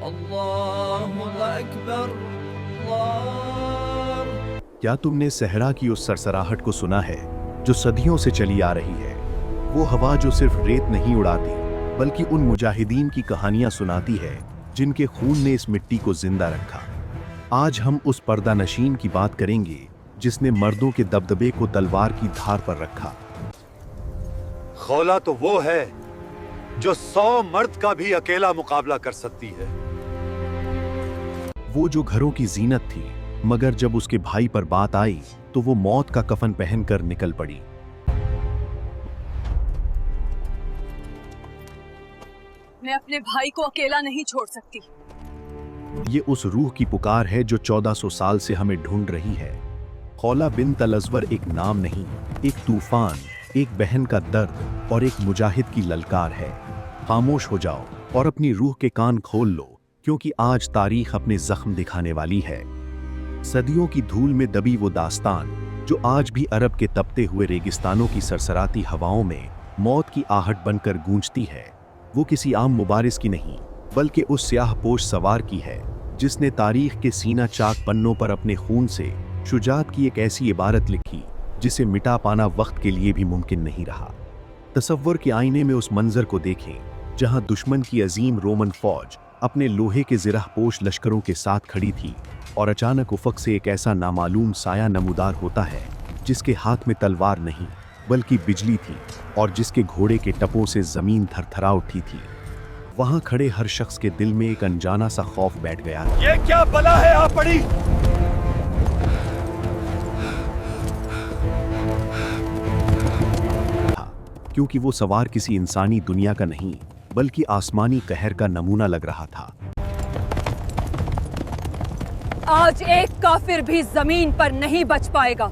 अल्लाहु अकबर, अल्लाह। क्या तुमने सहरा की उस सरसराहट को सुना है जो सदियों से चली आ रही है? वो हवा जो सिर्फ रेत नहीं उड़ाती बल्कि उन मुजाहिदीन की कहानियां सुनाती है जिनके खून ने इस मिट्टी को जिंदा रखा। आज हम उस पर्दा नशीन की बात करेंगे जिसने मर्दों के दबदबे को तलवार की धार पर रखा। खौला तो वो है जो 100 मर्द का भी अकेला मुकाबला कर सकती है। वो जो घरों की जीनत थी, मगर जब उसके भाई पर बात आई तो वो मौत का कफन पहनकर निकल पड़ी। मैं अपने भाई को अकेला नहीं छोड़ सकती। ये उस रूह की पुकार है जो 1400 साल से हमें ढूंढ रही है। खौला बिन्त अल-अज़वर एक नाम नहीं, एक तूफान, एक बहन का दर्द और एक मुजाहिद की ललकार है। खामोश हो जाओ और अपनी रूह के कान खोल लो, क्योंकि आज तारीख अपने जख्म दिखाने वाली है। सदियों की धूल में दबी वो दास्तान जो आज भी अरब के तपते हुए रेगिस्तानों की सरसराती हवाओं में मौत की आहट बनकर गूंजती है, वो किसी आम मुबारिस की नहीं बल्कि उस स्याह पोश सवार की है जिसने तारीख के सीना चाक पन्नों पर अपने खून से शुजात की एक ऐसी इबारत लिखी जिसे मिटा पाना वक्त के लिए भी मुमकिन नहीं रहा। तसव्वुर के आईने में उस मंजर को देखें जहां दुश्मन की अजीम रोमन फौज अपने लोहे के ज़िरह पोश लश्करों के साथ खड़ी थी और अचानक उफ़क़ से एक ऐसा नामालूम साया नमूदार होता है जिसके हाथ में तलवार नहीं बल्कि बिजली थी और जिसके घोड़े के टपों से ज़मीन थरथरा उठी थी। वहां खड़े हर शख्स के दिल में एक अनजाना सा खौफ बैठ गया। ये क्या बला है आ पड़ी? क्योंकि वो सवार किसी इंसानी दुनिया का नहीं बल्कि आसमानी कहर का नमूना लग रहा था। आज एक काफिर भी जमीन पर नहीं बच पाएगा।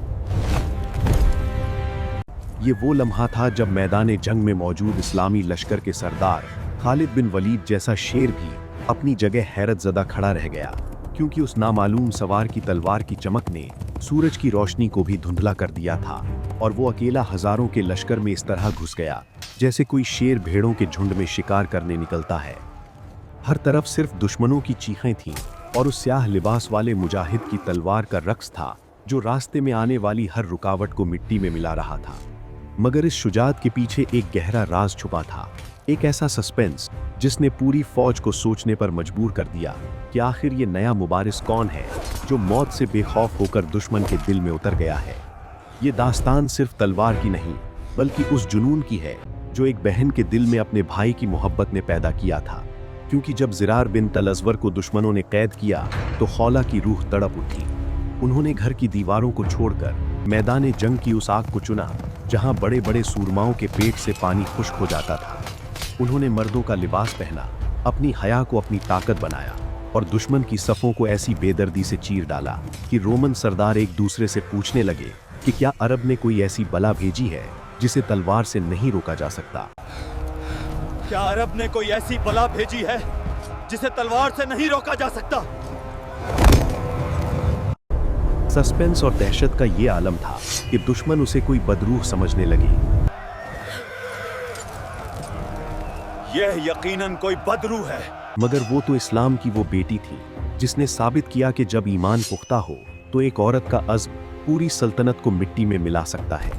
ये वो लम्हा था जब मैदान जंग में मौजूद इस्लामी लश्कर के सरदार खालिद बिन वलीद जैसा शेर भी अपनी जगह हैरत ज़दा खड़ा रह गया, क्योंकि उस नामालूम सवार की तलवार की चमक ने सूरज की रोशनी को भी धुंधला कर दिया था और वो अकेला हजारों के लश्कर में इस तरह घुस गया जैसे कोई शेर भेड़ों के झुंड में शिकार करने निकलता है। हर तरफ सिर्फ दुश्मनों की चीखें थीं और उस स्याह लिबास वाले मुजाहिद की तलवार का रक्स था जो रास्ते में आने वाली हर रुकावट को मिट्टी में मिला रहा था। मगर इस शुजात के पीछे एक गहरा राज छुपा था, एक ऐसा सस्पेंस जिसने पूरी फौज को सोचने पर मजबूर कर दिया कि आखिर ये नया मुबारिस कौन है जो मौत से बेखौफ होकर दुश्मन के दिल में उतर गया है। ये दास्तान सिर्फ तलवार की नहीं बल्कि उस जुनून की है जो एक बहन के दिल में अपने भाई की मोहब्बत ने पैदा किया था। क्योंकि जब ज़िरार बिन्त अल-अज़वर को दुश्मनों ने कैद किया तो खौला की रूह तड़प उठी। उन्होंने घर की दीवारों को छोड़कर मैदान जंग की उस आग को चुना जहां बड़े बड़े सूरमाओं के पेट से पानी खुश्क हो जाता था। उन्होंने मर्दों का लिबास पहना, अपनी हया को अपनी ताकत बनाया और दुश्मन की सफ़ों को ऐसी बेदर्दी से चीर डाला कि रोमन सरदार एक दूसरे से पूछने लगे कि क्या अरब ने कोई ऐसी बला भेजी है जिसे तलवार से नहीं रोका जा सकता। क्या अरब ने कोई ऐसी बला भेजी है जिसे तलवार से नहीं रोका जा सकता? सस्पेंस और दहशत का ये आलम था कि दुश्मन उसे कोई बदरूह समझने लगे। यह यकीनन कोई बदरूह है। मगर वो तो इस्लाम की वो बेटी थी जिसने साबित किया कि जब ईमान पुख्ता हो तो एक औरत का अज़्म पूरी सल्तनत को मिट्टी में मिला सकता है।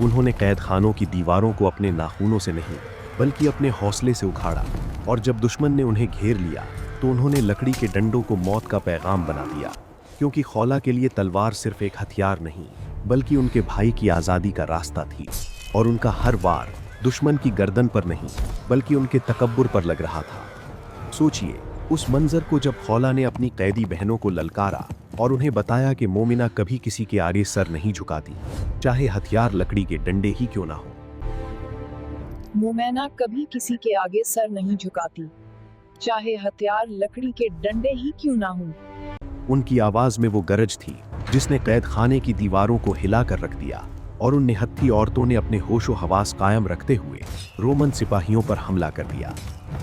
उन्होंने कैद खानों की दीवारों को अपने नाखूनों से नहीं बल्कि अपने हौसले से उखाड़ा और जब दुश्मन ने उन्हें घेर लिया तो उन्होंने लकड़ी के डंडों को मौत का पैगाम बना दिया। क्योंकि खौला के लिए तलवार सिर्फ एक हथियार नहीं बल्कि उनके भाई की आज़ादी का रास्ता थी और उनका हर वार दुश्मन की गर्दन पर नहीं बल्कि उनके तकब्बुर पर लग रहा था। सोचिए उस मंजर को जब खौला ने अपनी कैदी बहनों को ललकारा और उन्हें बताया कि मोमिना कभी किसी के आगे सर नहीं झुकाती, चाहे हथियार लकड़ी के डंडे ही क्यों ना हो। मोमिना कभी किसी के आगे सर नहीं झुकाती, चाहे हथियार लकड़ी के डंडे ही क्यों ना हो। उनकी आवाज में वो गरज थी जिसने कैद खाने की दीवारों को हिला कर रख दिया और उन निहत्थी औरतों ने अपने होशो हवास कायम रखते हुए रोमन सिपाहियों पर हमला कर दिया।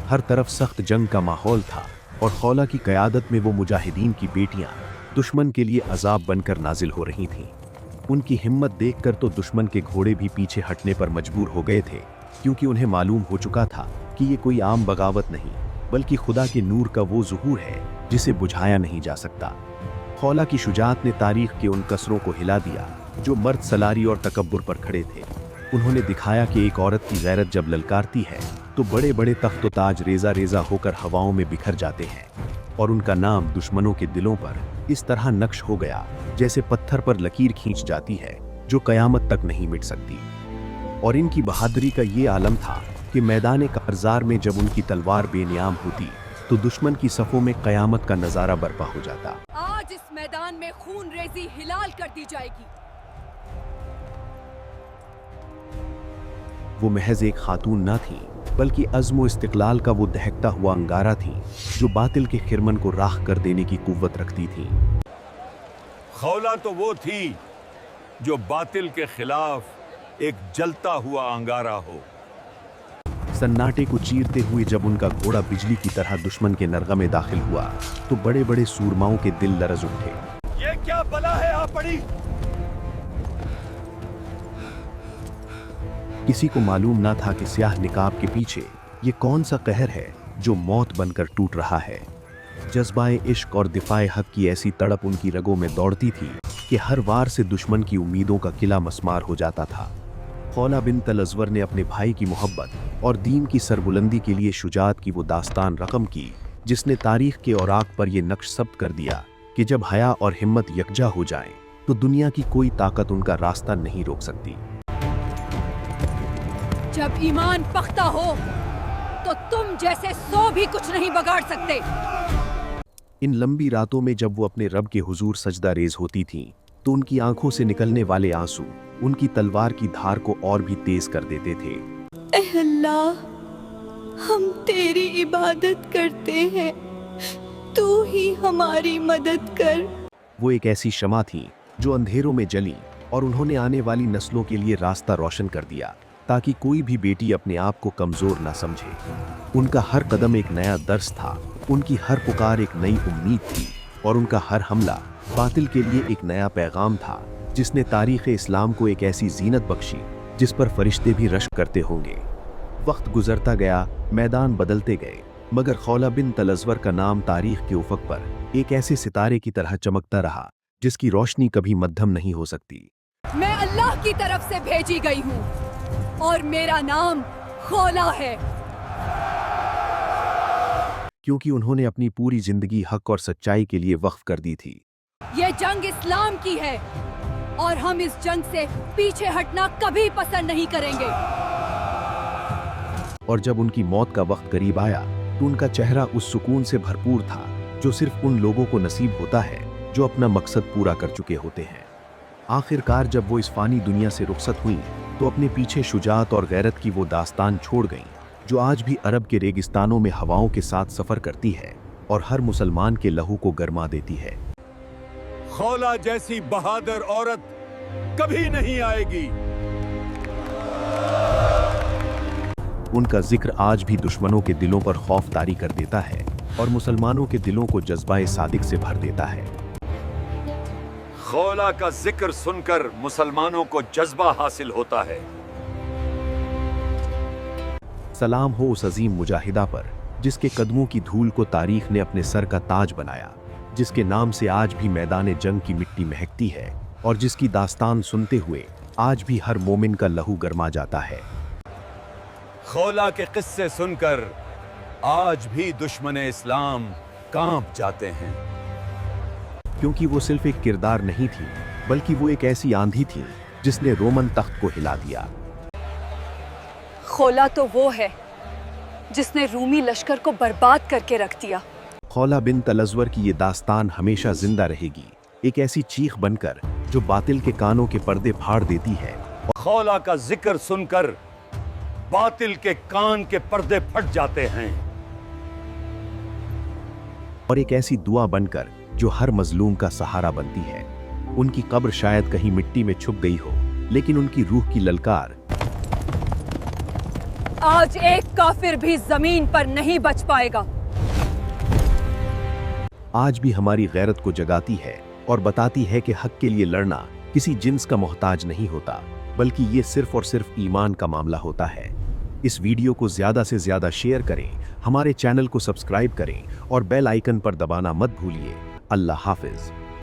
हर तरफ सख्त जंग का माहौल था और खौला की क़यादत में वो मुजाहिदीन की बेटियां दुश्मन के लिए अजाब बनकर नाजिल हो रही थीं। उनकी हिम्मत देखकर तो दुश्मन के घोड़े भी पीछे हटने पर मजबूर हो गए थे, क्योंकि उन्हें मालूम हो चुका था कि ये कोई आम बगावत नहीं बल्कि खुदा के नूर का वो ज़ुहूर है जिसे बुझाया नहीं जा सकता। खौला की शुजाअत ने तारीख के उन कसरों को हिला दिया जो मर्द सलारी और तकब्बुर पर खड़े थे। उन्होंने दिखाया कि एक औरत की गैरत जब ललकारती है तो बड़े बड़े तख्त व ताज रेजा रेजा होकर हवाओं में बिखर जाते हैं, और उनका नाम दुश्मनों के दिलों पर इस तरह नक्श हो गया जैसे पत्थर पर लकीर खींच जाती है जो कयामत तक नहीं मिट सकती। और इनकी बहादुरी का ये आलम था कि मैदान कारज़ार में जब उनकी तलवार बेनियाम होती तो दुश्मन की सफ़ों में कयामत का नज़ारा बर्पा हो जाता। आज इस मैदान में खून रेजी हिलाल कर दी जाएगी। वो महज एक खातून ना थी, बल्कि अज़्म व इस्तिक़लाल का वो दहकता हुआ अंगारा थी जो बातिल के खिरमन को राख कर देने की कुव्वत रखती थी। खौला तो वो थी जो बातिल के खिलाफ एक जलता हुआ अंगारा हो। सन्नाटे को चीरते हुए जब उनका घोड़ा बिजली की तरह दुश्मन के नरगा में दाखिल हुआ तो बड़े बड़े सूरमाओं के दिल लरज उठे। ये क्या बला है आ पड़ी? किसी को मालूम ना था कि स्याह निकाब के पीछे ये कौन सा कहर है जो मौत बनकर टूट रहा है। जज्बाए इश्क और दिफाए हक की ऐसी तड़प उनकी रगों में दौड़ती थी कि हर वार से दुश्मन की उम्मीदों का किला मस्मार हो जाता था। खौला बिन तलअज़वर ने अपने भाई की मोहब्बत और दीन की सरबुलंदी के लिए शुजाअत की वो दास्तान रकम की जिसने तारीख के औराक पर ये नक्श सब्त कर दिया कि जब हया और हिम्मत यकजा हो जाएं तो दुनिया की कोई ताकत उनका रास्ता नहीं रोक सकती। जब ईमान पख्ता हो तो तुम जैसे 100 भी कुछ नहीं बगाड़ सकते। इन लंबी रातों में जब वो अपने रब के हुजूर सजदा रेज होती थीं तो उनकी आंखों से निकलने वाले आंसू उनकी तलवार की धार को और भी तेज कर देते थे। ऐ अल्लाह, हम तेरी इबादत करते हैं, तू ही हमारी मदद कर। वो एक ऐसी शमा थी जो अंधेरों में जली और उन्होंने आने वाली नस्लों के लिए रास्ता रोशन कर दिया ताकि कोई भी बेटी अपने आप को कमजोर ना समझे। उनका हर कदम एक नया दर्स था, उनकी हर पुकार एक नई उम्मीद थी और उनका हर हमला बातिल के लिए एक नया पैगाम था जिसने तारीख़ इस्लाम को एक ऐसी जीनत बख्शी जिस पर फरिश्ते भी रश्क करते होंगे। वक्त गुजरता गया, मैदान बदलते गए, मगर खौला बिन तलअज़वर का नाम तारीख के उफ़क़ पर एक ऐसे सितारे की तरह चमकता रहा जिसकी रोशनी कभी मद्धम नहीं हो सकती। मैं अल्लाह की तरफ से भेजी गई हूँ और मेरा नाम खौला है। क्योंकि उन्होंने अपनी पूरी जिंदगी हक और सच्चाई के लिए वक्फ कर दी थी। ये जंग इस्लाम की है और हम इस जंग से पीछे हटना कभी पसंद नहीं करेंगे। और जब उनकी मौत का वक्त करीब आया तो उनका चेहरा उस सुकून से भरपूर था जो सिर्फ उन लोगों को नसीब होता है जो अपना मकसद पूरा कर चुके होते हैं। आखिरकार जब वो इस फानी दुनिया से रुखसत हुई तो अपने पीछे शुजाअत और गैरत की वो दास्तान छोड़ गईं जो आज भी अरब के रेगिस्तानों में हवाओं के साथ सफर करती है और हर मुसलमान के लहू को गरमा देती है। खौला जैसी बहादुर औरत कभी नहीं आएगी। उनका जिक्र आज भी दुश्मनों के दिलों पर खौफ तारी कर देता है और मुसलमानों के दिलों को जज्बाए सादिक से भर देता है। खौला का जिक्र सुनकर मुसलमानों को जज्बा हासिल होता है। सलाम हो उस अजीम मुजाहिदा पर जिसके कदमों की धूल को तारीख ने अपने सर का ताज बनाया, जिसके नाम से आज भी मैदान जंग की मिट्टी महकती है और जिसकी दास्तान सुनते हुए आज भी हर मोमिन का लहू गरमा जाता है। खौला के किस्से सुनकर आज भी दुश्मन इस्लाम कांप जाते हैं। क्योंकि वो सिर्फ एक किरदार नहीं थी, बल्कि वो एक ऐसी आंधी थी जिसने रोमन तख्त को हिला दिया। खौला तो वो है जिसने रूमी लश्कर को बर्बाद करके रख दिया। खौला बिन तलअज़वर की ये दास्तान हमेशा जिंदा रहेगी, एक ऐसी चीख बनकर जो बातिल के कानों के पर्दे फाड़ देती है। खौला का जिक्र सुनकर बातिल के कान के पर्दे फट जाते हैं और एक ऐसी दुआ बनकर जो हर मजलूम का सहारा बनती है। उनकी कब्र शायद कहीं मिट्टी में छुप गई हो, लेकिन उनकी रूह की ललकार आज एक काफिर भी जमीन पर नहीं बच पाएगा। आज भी हमारी गैरत को जगाती है और बताती है कि हक के लिए लड़ना किसी जिन्स का मोहताज नहीं होता, बल्कि ये सिर्फ और सिर्फ ईमान का मामला होता है। इस वीडियो को ज़्यादा से ज़्यादा शेयर करें, हमारे चैनल को सब्सक्राइब करें और बेल आइकन पर दबाना मत भूलिए। अल्लाह हाफिज़।